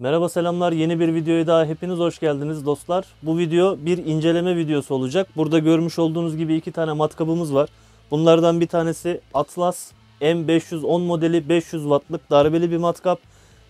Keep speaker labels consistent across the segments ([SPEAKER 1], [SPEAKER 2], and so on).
[SPEAKER 1] Merhaba selamlar, yeni bir videoya daha hepiniz hoş geldiniz dostlar. Bu video bir inceleme videosu olacak. Burada görmüş olduğunuz gibi iki tane matkabımız var. Bunlardan bir tanesi Atlas M510 modeli 500 wattlık darbeli bir matkap.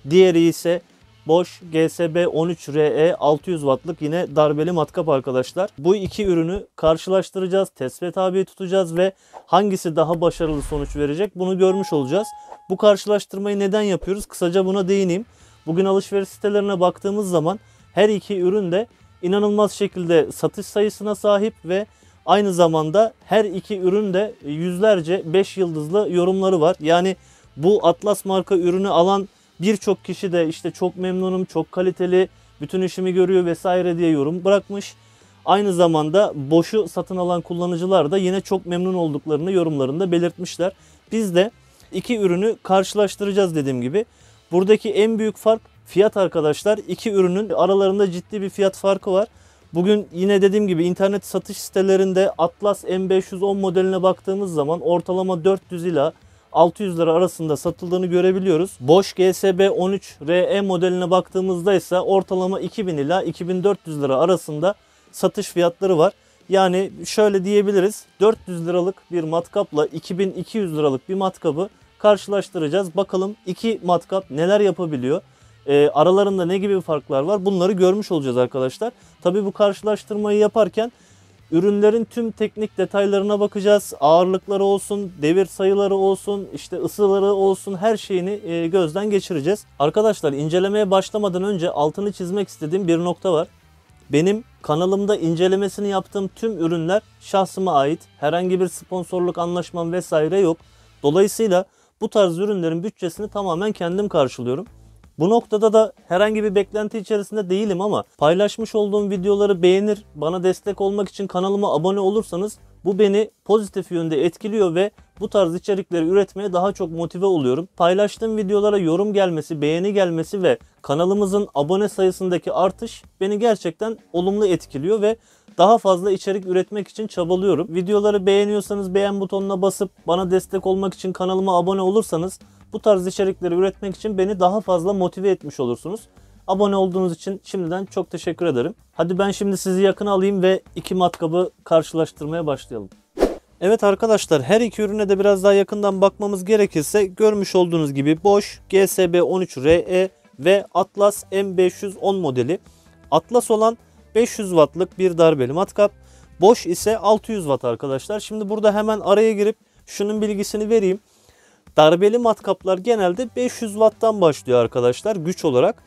[SPEAKER 1] Diğeri ise Bosch GSB 13RE 600 wattlık yine darbeli matkap arkadaşlar. Bu iki ürünü karşılaştıracağız, test ve tabi tutacağız ve hangisi daha başarılı sonuç verecek bunu görmüş olacağız. Bu karşılaştırmayı neden yapıyoruz? Kısaca buna değineyim. Bugün alışveriş sitelerine baktığımız zaman her iki ürün de inanılmaz şekilde satış sayısına sahip ve aynı zamanda her iki ürün de yüzlerce 5 yıldızlı yorumları var. Yani bu Atlas marka ürünü alan birçok kişi de işte çok memnunum, çok kaliteli, bütün işimi görüyor vesaire diye yorum bırakmış. Aynı zamanda Bosch'u satın alan kullanıcılar da yine çok memnun olduklarını yorumlarında belirtmişler. Biz de iki ürünü karşılaştıracağız dediğim gibi. Buradaki en büyük fark fiyat arkadaşlar. İki ürünün aralarında ciddi bir fiyat farkı var. Bugün yine dediğim gibi internet satış sitelerinde Atlas M510 modeline baktığımız zaman ortalama 400 ila 600 lira arasında satıldığını görebiliyoruz. Bosch GSB 13RE modeline baktığımızda ise ortalama 2000 ila 2400 lira arasında satış fiyatları var. Yani şöyle diyebiliriz, 400 liralık bir matkapla 2200 liralık bir matkabı karşılaştıracağız. Bakalım iki matkap neler yapabiliyor? Aralarında ne gibi farklar var? Bunları görmüş olacağız arkadaşlar. Tabii bu karşılaştırmayı yaparken ürünlerin tüm teknik detaylarına bakacağız. Ağırlıkları olsun, devir sayıları olsun, işte ısıları olsun, her şeyini gözden geçireceğiz. Arkadaşlar incelemeye başlamadan önce altını çizmek istediğim bir nokta var. Benim kanalımda incelemesini yaptığım tüm ürünler şahsıma ait. Herhangi bir sponsorluk anlaşmam vesaire yok. Dolayısıyla bu tarz ürünlerin bütçesini tamamen kendim karşılıyorum. Bu noktada da herhangi bir beklenti içerisinde değilim ama paylaşmış olduğum videoları beğenir, bana destek olmak için kanalıma abone olursanız bu beni pozitif yönde etkiliyor ve bu tarz içerikleri üretmeye daha çok motive oluyorum. Paylaştığım videolara yorum gelmesi, beğeni gelmesi ve kanalımızın abone sayısındaki artış beni gerçekten olumlu etkiliyor ve daha fazla içerik üretmek için çabalıyorum. Videoları beğeniyorsanız beğen butonuna basıp bana destek olmak için kanalıma abone olursanız bu tarz içerikleri üretmek için beni daha fazla motive etmiş olursunuz. Abone olduğunuz için şimdiden çok teşekkür ederim. Hadi ben şimdi sizi yakına alayım ve iki matkabı karşılaştırmaya başlayalım. Evet arkadaşlar, her iki ürüne de biraz daha yakından bakmamız gerekirse görmüş olduğunuz gibi Bosch GSB 13RE ve Atlas M510 modeli. Atlas olan 500 wattlık bir darbeli matkap. Bosch ise 600 watt arkadaşlar. Şimdi burada hemen araya girip şunun bilgisini vereyim. Darbeli matkaplar genelde 500 watt'tan başlıyor arkadaşlar güç olarak.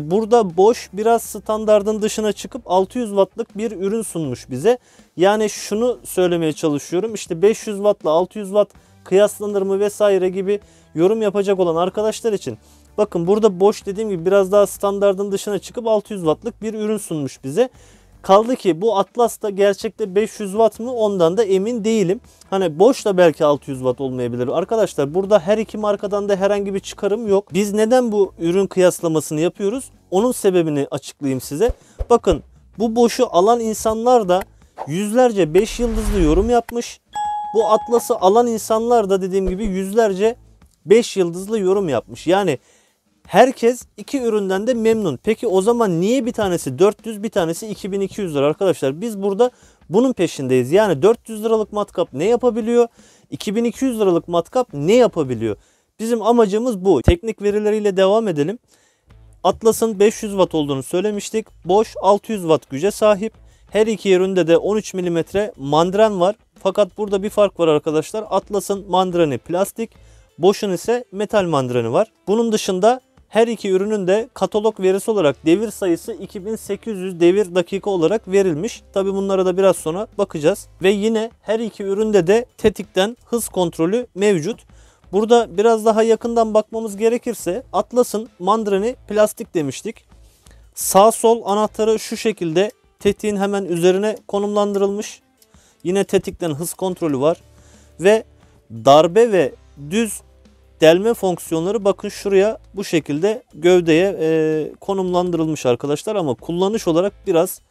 [SPEAKER 1] Burada Bosch biraz standardın dışına çıkıp 600 wattlık bir ürün sunmuş bize. Yani şunu söylemeye çalışıyorum. İşte 500 watt ile 600 watt kıyaslanır mı vesaire gibi yorum yapacak olan arkadaşlar için. Bakın burada Bosch dediğim gibi biraz daha standardın dışına çıkıp 600 wattlık bir ürün sunmuş bize. Kaldı ki bu Atlas da gerçekte 500 watt mı ondan da emin değilim. Hani Bosch da belki 600 watt olmayabilir. Arkadaşlar burada her iki markadan da herhangi bir çıkarım yok. Biz neden bu ürün kıyaslamasını yapıyoruz? Onun sebebini açıklayayım size. Bakın bu Bosch'u alan insanlar da yüzlerce 5 yıldızlı yorum yapmış. Bu Atlas'ı alan insanlar da dediğim gibi yüzlerce 5 yıldızlı yorum yapmış. Yani herkes iki üründen de memnun. Peki o zaman niye bir tanesi 400 bir tanesi 2200 lira arkadaşlar? Biz burada bunun peşindeyiz. Yani 400 liralık matkap ne yapabiliyor? 2200 liralık matkap ne yapabiliyor? Bizim amacımız bu. Teknik verileriyle devam edelim. Atlas'ın 500 watt olduğunu söylemiştik. Bosch 600 watt güce sahip. Her iki üründe de 13 mm mandren var. Fakat burada bir fark var arkadaşlar. Atlas'ın mandreni plastik. Bosch'un ise metal mandreni var. Bunun dışında her iki ürünün de katalog verisi olarak devir sayısı 2800 devir dakika olarak verilmiş. Tabi bunlara da biraz sonra bakacağız. Ve yine her iki üründe de tetikten hız kontrolü mevcut. Burada biraz daha yakından bakmamız gerekirse Atlas'ın mandreni plastik demiştik. Sağ sol anahtarı şu şekilde tetiğin hemen üzerine konumlandırılmış. Yine tetikten hız kontrolü var. Ve darbe ve düz delme fonksiyonları bakın şuraya bu şekilde gövdeye konumlandırılmış arkadaşlar ama kullanış olarak biraz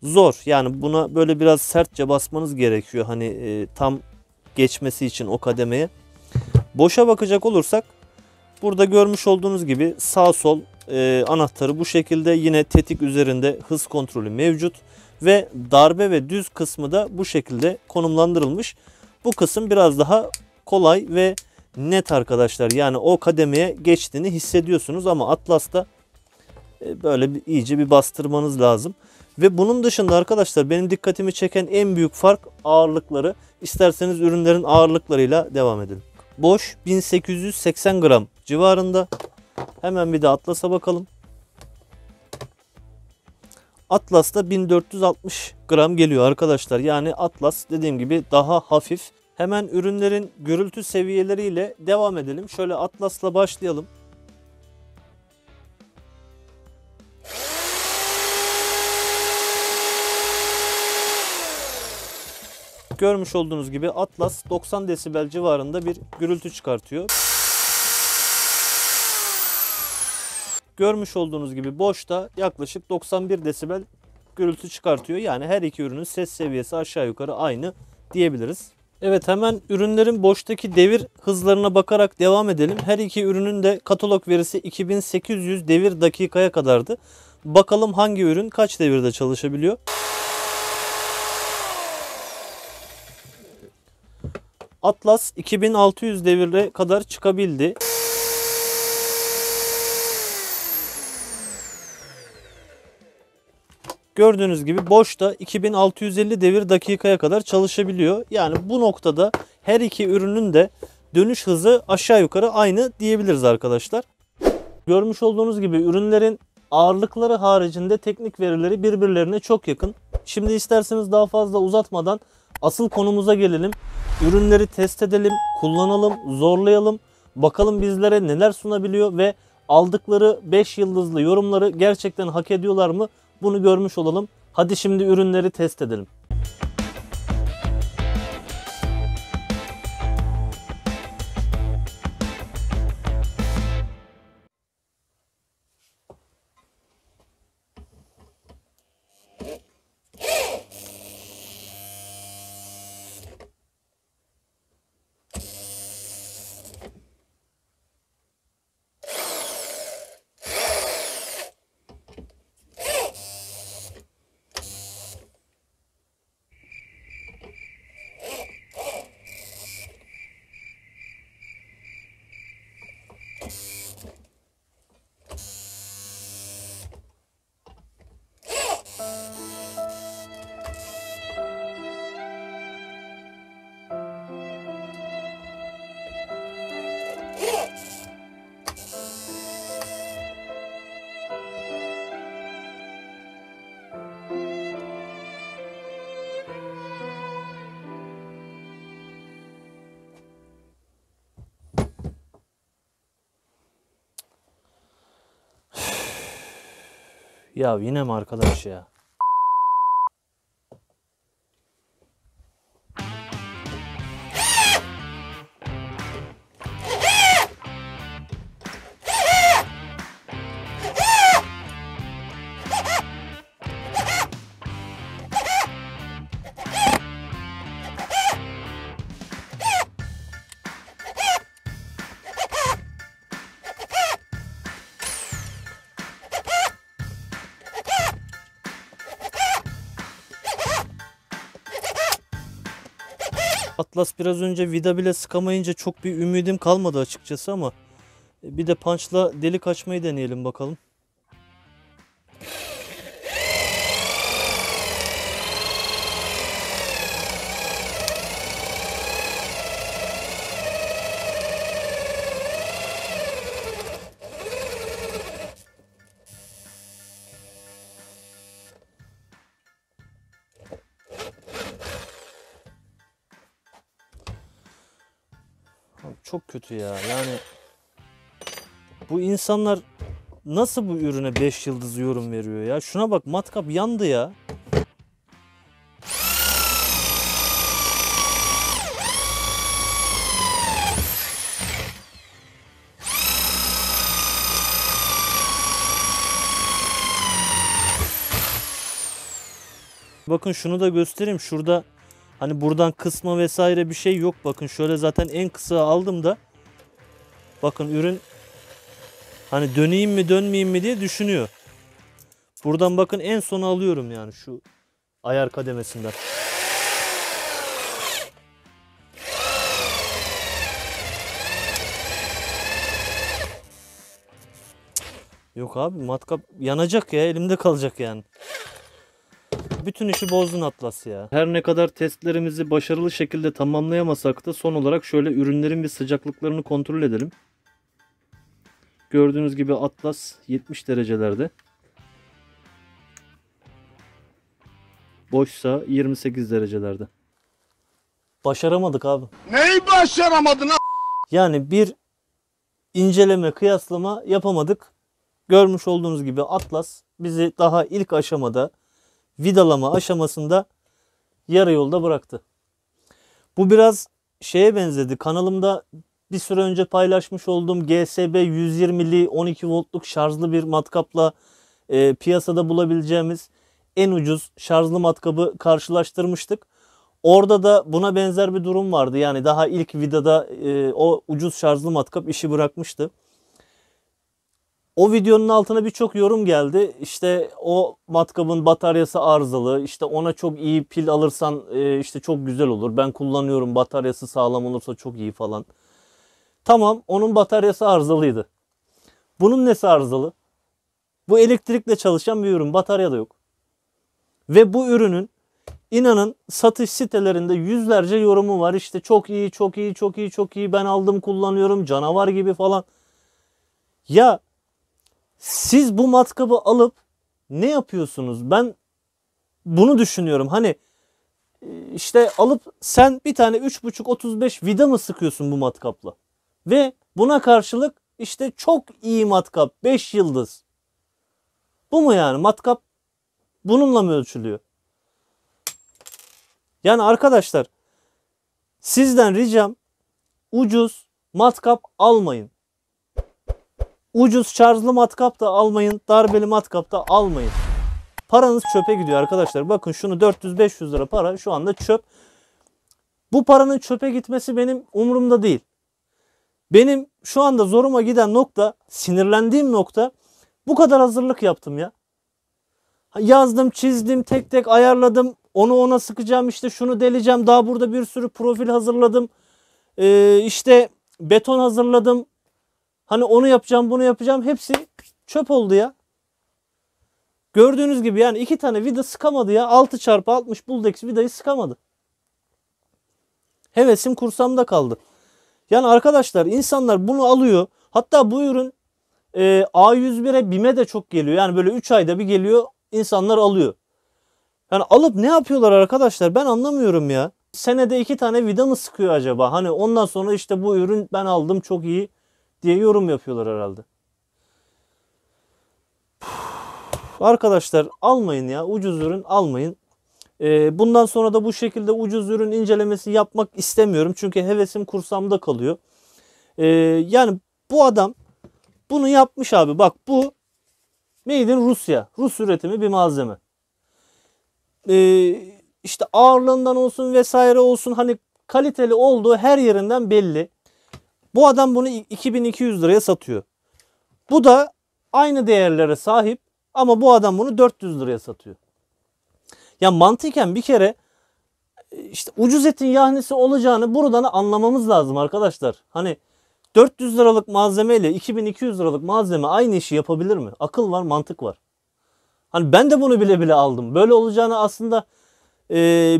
[SPEAKER 1] zor. Yani buna böyle biraz sertçe basmanız gerekiyor hani tam geçmesi için o kademeye. Boşa bakacak olursak burada görmüş olduğunuz gibi sağ sol anahtarı bu şekilde. Yine tetik üzerinde hız kontrolü mevcut. Ve darbe ve düz kısmı da bu şekilde konumlandırılmış. Bu kısım biraz daha kolay ve net arkadaşlar. Yani o kademeye geçtiğini hissediyorsunuz ama Atlas'ta böyle iyice bir bastırmanız lazım. Ve bunun dışında arkadaşlar benim dikkatimi çeken en büyük fark ağırlıkları. İsterseniz ürünlerin ağırlıklarıyla devam edelim. Bosch 1880 gram civarında. Hemen bir de Atlas'a bakalım. Atlas'ta 1460 gram geliyor arkadaşlar. Yani Atlas dediğim gibi daha hafif. Hemen ürünlerin gürültü seviyeleriyle devam edelim. Şöyle Atlas'la başlayalım. Görmüş olduğunuz gibi Atlas 90 desibel civarında bir gürültü çıkartıyor. Görmüş olduğunuz gibi Bosch'ta yaklaşık 91 desibel gürültü çıkartıyor. Yani her iki ürünün ses seviyesi aşağı yukarı aynı diyebiliriz. Evet, hemen ürünlerin Bosch'taki devir hızlarına bakarak devam edelim. Her iki ürünün de katalog verisi 2800 devir dakikaya kadardı. Bakalım hangi ürün kaç devirde çalışabiliyor. Atlas 2600 devire kadar çıkabildi. Gördüğünüz gibi Bosch'ta 2650 devir dakikaya kadar çalışabiliyor. Yani bu noktada her iki ürünün de dönüş hızı aşağı yukarı aynı diyebiliriz arkadaşlar. Görmüş olduğunuz gibi ürünlerin ağırlıkları haricinde teknik verileri birbirlerine çok yakın. Şimdi isterseniz daha fazla uzatmadan asıl konumuza gelelim. Ürünleri test edelim, kullanalım, zorlayalım. Bakalım bizlere neler sunabiliyor ve aldıkları 5 yıldızlı yorumları gerçekten hak ediyorlar mı? Bunu görmüş olalım. Hadi şimdi ürünleri test edelim. Ya yine mi arkadaş ya? Atlas biraz önce vida bile sıkamayınca çok bir ümidim kalmadı açıkçası ama bir de punch'la delik açmayı deneyelim bakalım. Çok kötü ya. Yani bu insanlar nasıl bu ürüne 5 yıldız yorum veriyor ya? Şuna bak, matkap yandı ya. Bakın şunu da göstereyim. Şurada hani buradan kısma vesaire bir şey yok. Bakın şöyle zaten en kısa aldım da. Bakın ürün Hani döneyim mi dönmeyeyim mi diye düşünüyor. Buradan bakın en sona alıyorum yani şu ayar kademesinden. Yok abi, matkap yanacak ya, elimde kalacak yani. Bütün işi bozdun Atlas ya. Her ne kadar testlerimizi başarılı şekilde tamamlayamasak da son olarak şöyle ürünlerin bir sıcaklıklarını kontrol edelim. Gördüğünüz gibi Atlas 70 derecelerde. Boşsa 28 derecelerde. Başaramadık abi.
[SPEAKER 2] Neyi başaramadın ha?
[SPEAKER 1] Yani bir inceleme, kıyaslama yapamadık. Görmüş olduğunuz gibi Atlas bizi daha ilk aşamada, vidalama aşamasında yarı yolda bıraktı. Bu biraz şeye benzedi. Kanalımda bir süre önce paylaşmış olduğum GSB 120'li 12 voltluk şarjlı bir matkapla piyasada bulabileceğimiz en ucuz şarjlı matkabı karşılaştırmıştık. Orada da buna benzer bir durum vardı. Yani daha ilk vidada o ucuz şarjlı matkap işi bırakmıştı. O videonun altına birçok yorum geldi. İşte o matkabın bataryası arızalı. İşte ona çok iyi pil alırsan işte çok güzel olur. Ben kullanıyorum, bataryası sağlam olursa çok iyi falan. Tamam, onun bataryası arızalıydı. Bunun nesi arızalı? Bu elektrikle çalışan bir ürün. Batarya da yok. Ve bu ürünün inanın satış sitelerinde yüzlerce yorumu var. İşte çok iyi, çok iyi, çok iyi, çok iyi. Ben aldım, kullanıyorum. Canavar gibi falan. Ya siz bu matkabı alıp ne yapıyorsunuz? Ben bunu düşünüyorum. Hani işte alıp sen bir tane 3.5-35 vida mı sıkıyorsun bu matkapla? Ve buna karşılık işte çok iyi matkap, 5 yıldız. Bu mu yani? Matkap bununla mı ölçülüyor? Yani arkadaşlar, sizden ricam ucuz matkap almayın. Ucuz şarjlı matkap da almayın, darbeli matkap da almayın. Paranız çöpe gidiyor arkadaşlar. Bakın şunu 400-500 lira para şu anda çöp. Bu paranın çöpe gitmesi benim umurumda değil. Benim şu anda zoruma giden nokta, sinirlendiğim nokta, bu kadar hazırlık yaptım ya. Yazdım, çizdim, tek tek ayarladım. Onu ona sıkacağım, işte şunu deleceğim. Daha burada bir sürü profil hazırladım. İşte beton hazırladım. Hani onu yapacağım, bunu yapacağım. Hepsi çöp oldu ya. Gördüğünüz gibi yani 2 tane vida sıkamadı ya. 6x60 Buldex vidayı sıkamadı. Hevesim kursamda kaldı. Yani arkadaşlar, insanlar bunu alıyor. Hatta bu ürün A101'e, BİM'e de çok geliyor. Yani böyle 3 ayda bir geliyor, insanlar alıyor. Yani alıp ne yapıyorlar arkadaşlar, ben anlamıyorum ya. Senede 2 tane vida mı sıkıyor acaba? Hani ondan sonra işte bu ürün ben aldım çok iyi diye yorum yapıyorlar herhalde. Arkadaşlar almayın ya, ucuz ürün almayın. Bundan sonra da bu şekilde ucuz ürün incelemesi yapmak istemiyorum. Çünkü hevesim kursamda kalıyor. Yani bu adam bunu yapmış abi. Bak, bu Made in Rusya. Rus üretimi bir malzeme. İşte ağırlığından olsun vesaire olsun, hani kaliteli olduğu her yerinden belli. Bu adam bunu 2200 liraya satıyor. Bu da aynı değerlere sahip ama bu adam bunu 400 liraya satıyor. Ya mantıken bir kere işte ucuz etin yahnisi olacağını buradan anlamamız lazım arkadaşlar. Hani 400 liralık malzemeyle 2200 liralık malzeme aynı işi yapabilir mi? Akıl var, mantık var. Hani ben de bunu bile bile aldım. Böyle olacağını aslında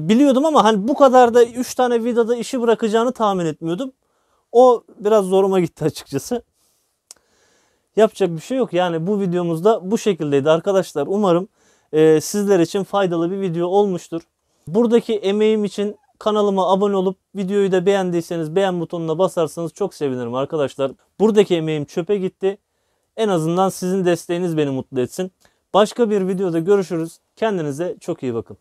[SPEAKER 1] biliyordum ama hani bu kadar da 3 tane vidada işi bırakacağını tahmin etmiyordum. O biraz zoruma gitti açıkçası. Yapacak bir şey yok. Yani bu videomuzda bu şekildeydi arkadaşlar. Umarım sizler için faydalı bir video olmuştur. Buradaki emeğim için kanalıma abone olup videoyu da beğendiyseniz beğen butonuna basarsanız çok sevinirim arkadaşlar. Buradaki emeğim çöpe gitti. En azından sizin desteğiniz beni mutlu etsin. Başka bir videoda görüşürüz. Kendinize çok iyi bakın.